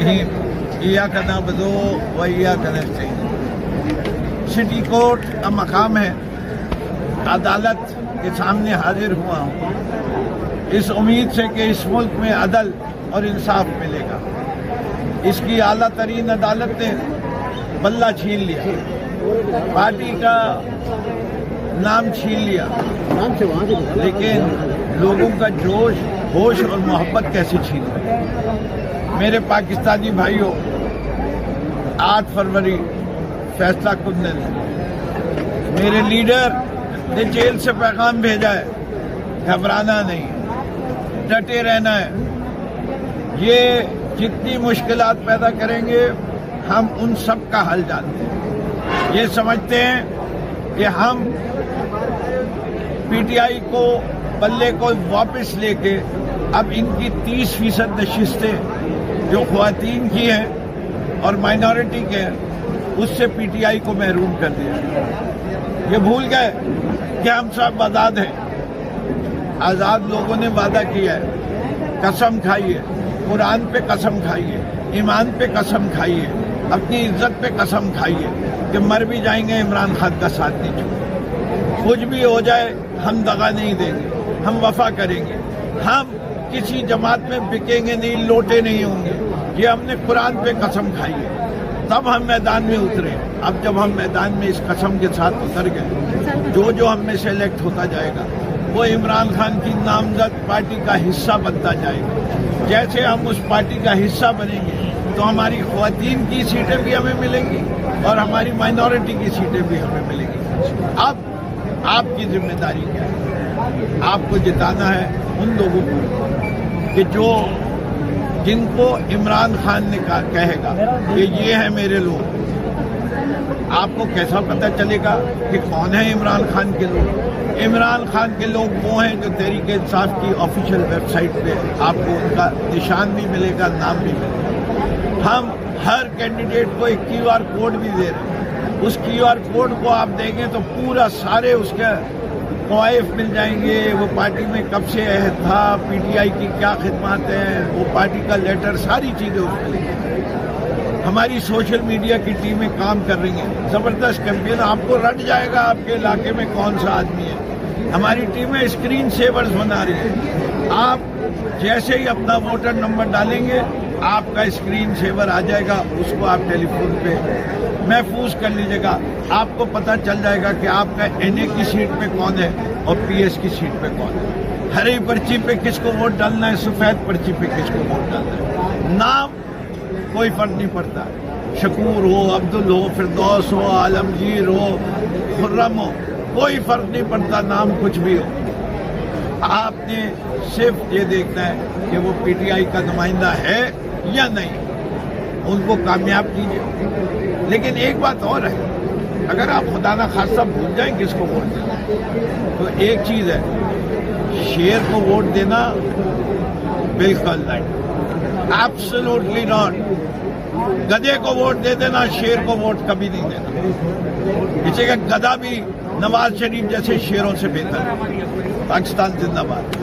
الرحیم ایاک نعبد و ایاک نستعین۔ سٹی کورٹ کا مقام ہے، عدالت کے سامنے حاضر ہوا ہوں اس امید سے کہ اس ملک میں عدل اور انصاف ملے گا۔ اس کی اعلیٰ ترین عدالت نے بلہ چھین لیا، پارٹی کا نام چھین لیا، لیکن لوگوں کا جوش، ہوش اور محبت کیسے چھین لیا؟ میرے پاکستانی بھائیوں، 8 فروری فیصلہ کن دن ہے۔ میرے لیڈر نے جیل سے پیغام بھیجا ہے، گھبرانا نہیں، ڈٹے رہنا ہے۔ یہ جتنی مشکلات پیدا کریں گے ہم ان سب کا حل جانتے ہیں۔ یہ سمجھتے ہیں کہ ہم پی ٹی آئی کو بلے کو واپس لے کے اب ان کی 30% نشستیں جو خواتین کی ہیں اور مائنورٹی کے ہیں اس سے پی ٹی آئی کو محروم کر دیا۔ یہ بھول گئے کہ ہم سب آزاد ہیں۔ آزاد لوگوں نے وعدہ کیا ہے، قسم کھائیے، قرآن پہ قسم کھائیے، ایمان پہ قسم کھائیے، اپنی عزت پہ قسم کھائیے کہ مر بھی جائیں گے عمران خان کا ساتھ نہیں چھوڑیں۔ کچھ بھی ہو جائے ہم دغا نہیں دیں گے، ہم وفا کریں گے، ہم کسی جماعت میں بکیں گے نہیں، لوٹے نہیں ہوں گے۔ یہ ہم نے قرآن پہ قسم کھائی ہے، تب ہم میدان میں اترے۔ اب جب ہم میدان میں اس قسم کے ساتھ اتر گئے، جو ہم میں سلیکٹ ہوتا جائے گا وہ عمران خان کی نامزد پارٹی کا حصہ بنتا جائے گا۔ جیسے ہم اس پارٹی کا حصہ بنیں گے تو ہماری خواتین کی سیٹیں بھی ہمیں ملیں گی اور ہماری مائنورٹی کی سیٹیں بھی ہمیں ملیں گی۔ اب آپ کی ذمہ داری کیا ہے؟ آپ کو جتانا ہے ان لوگوں کو کہ جن کو عمران خان نے کہے گا کہ یہ ہیں میرے لوگ۔ آپ کو کیسا پتہ چلے گا کہ کون ہے عمران خان کے لوگ؟ عمران خان کے لوگ وہ ہیں جو تحریک انصاف کی آفیشیل ویب سائٹ پہ آپ کو ان کا نشان بھی ملے گا، نام بھی ملے گا۔ ہم ہر کینڈیڈیٹ کو ایک کیو آر کوڈ بھی دے رہے ہیں۔ اس کیو آر کوڈ کو آپ دیں گے تو پورا سارے اس کے قوائف مل جائیں گے، وہ پارٹی میں کب سے عہد تھا، پی ٹی آئی کی کیا خدمات ہیں، وہ پارٹی کا لیٹر، ساری چیزیں اس میں لکھی ہیں۔ ہماری سوشل میڈیا کی ٹیمیں کام کر رہی ہیں، زبردست کیمپین، آپ کو رٹ جائے گا آپ کے علاقے میں کون سا آدمی ہے۔ ہماری ٹیمیں اسکرین سیورز بنا رہی ہیں۔ آپ جیسے ہی اپنا ووٹر نمبر ڈالیں گے آپ کا اسکرین سیور آ جائے گا، اس کو آپ ٹیلی فون پہ محفوظ کر لیجیے گا۔ آپ کو پتہ چل جائے گا کہ آپ کا این اے کی سیٹ پہ کون ہے اور پی ایس کی سیٹ پہ کون ہے، ہری پرچی پہ کس کو ووٹ ڈالنا ہے، سفید پرچی پہ کس کو ووٹ ڈالنا ہے۔ نام کوئی فرق نہیں پڑتا، شکور ہو، عبدل ہو، فردوس ہو، عالمگیر ہو، خرم ہو، کوئی فرق نہیں پڑتا، نام کچھ بھی ہو۔ آپ نے صرف یہ دیکھنا ہے کہ وہ پی ٹی آئی کا نمائندہ ہے یا نہیں، ان کو کامیاب کیجیے۔ لیکن ایک بات اور ہے، اگر آپ خدا نہ خواستہ بھول جائیں کس کو ووٹ دینا تو ایک چیز ہے، شیر کو ووٹ دینا بالکل نہیں، ایبسولوٹلی ناٹ۔ گدھے کو ووٹ دے دینا، شیر کو ووٹ کبھی نہیں دینا۔ اسی کا گدھا بھی نواز شریف جیسے شیروں سے بہتر ہے۔ پاکستان زندہ باد۔